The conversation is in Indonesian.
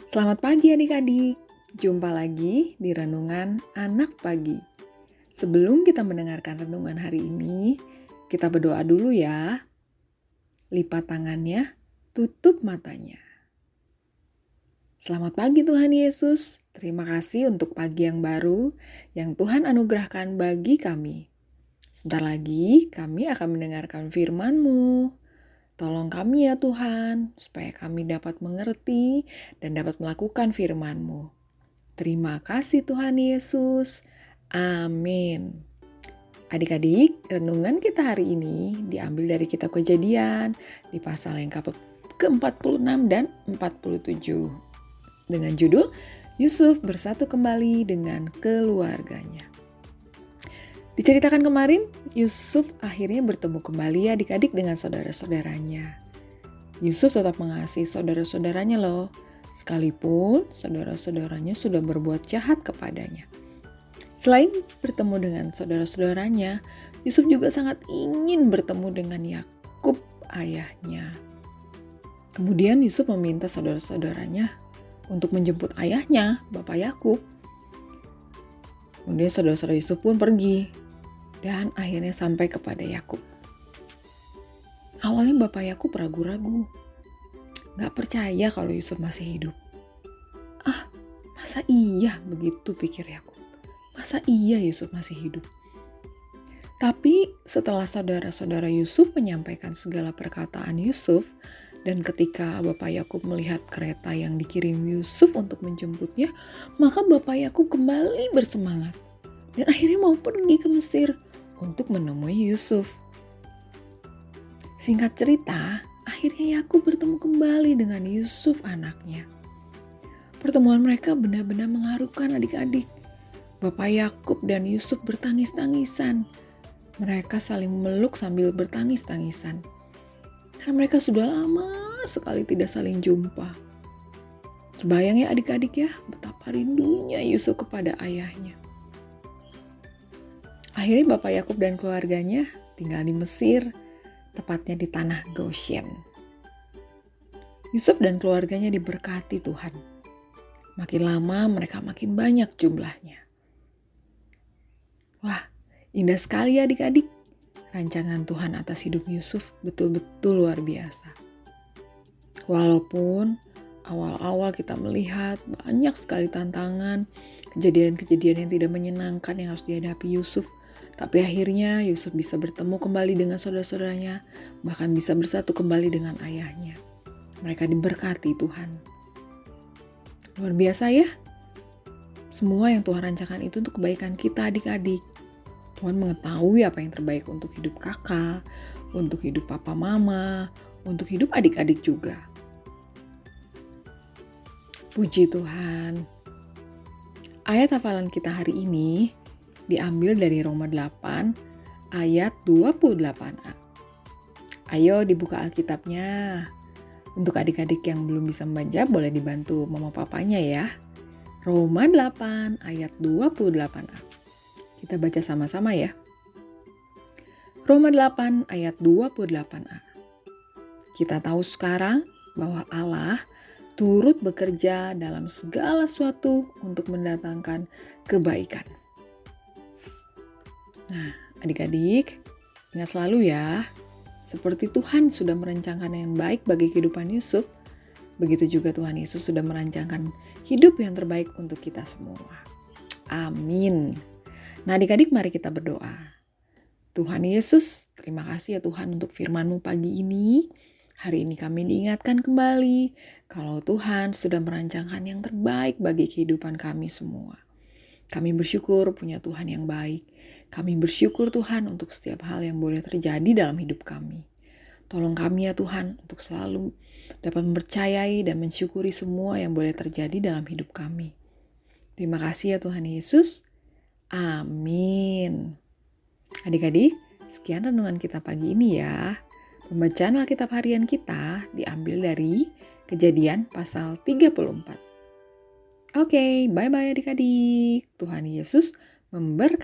Selamat pagi adik-adik, jumpa lagi di Renungan Anak Pagi. Sebelum kita mendengarkan renungan hari ini, kita berdoa dulu ya. Lipat tangannya, tutup matanya. Selamat pagi Tuhan Yesus, terima kasih untuk pagi yang baru yang Tuhan anugerahkan bagi kami. Sebentar lagi kami akan mendengarkan firman-Mu. Tolong kami ya Tuhan, supaya kami dapat mengerti dan dapat melakukan firman-Mu. Terima kasih Tuhan Yesus. Amin. Adik-adik, renungan kita hari ini diambil dari kitab Kejadian di pasal yang ke-46 dan 47. Dengan judul, Yusuf bersatu kembali dengan keluarganya. Diceritakan kemarin, Yusuf akhirnya bertemu kembali adik-adik dengan saudara-saudaranya. Yusuf tetap mengasihi saudara-saudaranya loh, sekalipun saudara-saudaranya sudah berbuat jahat kepadanya. Selain bertemu dengan saudara-saudaranya, Yusuf juga sangat ingin bertemu dengan Yakub, ayahnya. Kemudian Yusuf meminta saudara-saudaranya untuk menjemput ayahnya, Bapak Yakub. Kemudian saudara-saudara Yusuf pun pergi dan akhirnya sampai kepada Yakub. Awalnya Bapak Yakub ragu-ragu, gak percaya kalau Yusuf masih hidup. Masa iya begitu, pikir Yakub. Masa iya Yusuf masih hidup? Tapi setelah saudara-saudara Yusuf menyampaikan segala perkataan Yusuf, dan ketika Bapak Yakub melihat kereta yang dikirim Yusuf untuk menjemputnya, maka Bapak Yakub kembali bersemangat dan akhirnya mau pergi ke Mesir untuk menemui Yusuf. Singkat cerita, akhirnya Yakub bertemu kembali dengan Yusuf anaknya. Pertemuan mereka benar-benar mengharukan adik-adik. Bapak Yakub dan Yusuf bertangis-tangisan. Mereka saling memeluk sambil bertangis-tangisan. Karena mereka sudah lama sekali tidak saling jumpa. Terbayang ya adik-adik ya, betapa rindunya Yusuf kepada ayahnya. Akhirnya Bapak Yakub dan keluarganya tinggal di Mesir, tepatnya di tanah Goshen. Yusuf dan keluarganya diberkati Tuhan. Makin lama mereka makin banyak jumlahnya. Wah, indah sekali ya adik-adik. Rancangan Tuhan atas hidup Yusuf betul-betul luar biasa. Walaupun awal-awal kita melihat banyak sekali tantangan, kejadian-kejadian yang tidak menyenangkan yang harus dihadapi Yusuf, tapi akhirnya Yusuf bisa bertemu kembali dengan saudara-saudaranya, bahkan bisa bersatu kembali dengan ayahnya. Mereka diberkati Tuhan. Luar biasa ya. Semua yang Tuhan rancangan itu untuk kebaikan kita adik-adik. Tuhan mengetahui apa yang terbaik untuk hidup kakak, untuk hidup papa mama, untuk hidup adik-adik juga. Puji Tuhan. Ayat hafalan kita hari ini diambil dari Roma 8 ayat 28a. Ayo dibuka Alkitabnya. Untuk adik-adik yang belum bisa membaca boleh dibantu mama papanya ya. Roma 8 ayat 28a. Kita baca sama-sama ya. Roma 8 ayat 28a. Kita tahu sekarang bahwa Allah turut bekerja dalam segala sesuatu untuk mendatangkan kebaikan. Nah, adik-adik, ingat selalu ya, seperti Tuhan sudah merencanakan yang baik bagi kehidupan Yusuf, begitu juga Tuhan Yesus sudah merancangkan hidup yang terbaik untuk kita semua. Amin. Nah adik-adik, mari kita berdoa. Tuhan Yesus, terima kasih ya Tuhan untuk firman-Mu pagi ini. Hari ini kami diingatkan kembali kalau Tuhan sudah merancangkan yang terbaik bagi kehidupan kami semua. Kami bersyukur punya Tuhan yang baik. Kami bersyukur Tuhan untuk setiap hal yang boleh terjadi dalam hidup kami. Tolong kami ya Tuhan untuk selalu dapat mempercayai dan mensyukuri semua yang boleh terjadi dalam hidup kami. Terima kasih ya Tuhan Yesus. Amin. Adik-adik, sekian renungan kita pagi ini ya. Pembacaan Alkitab harian kita diambil dari Kejadian pasal 34. Oke, bye-bye adik-adik. Tuhan Yesus memberkati.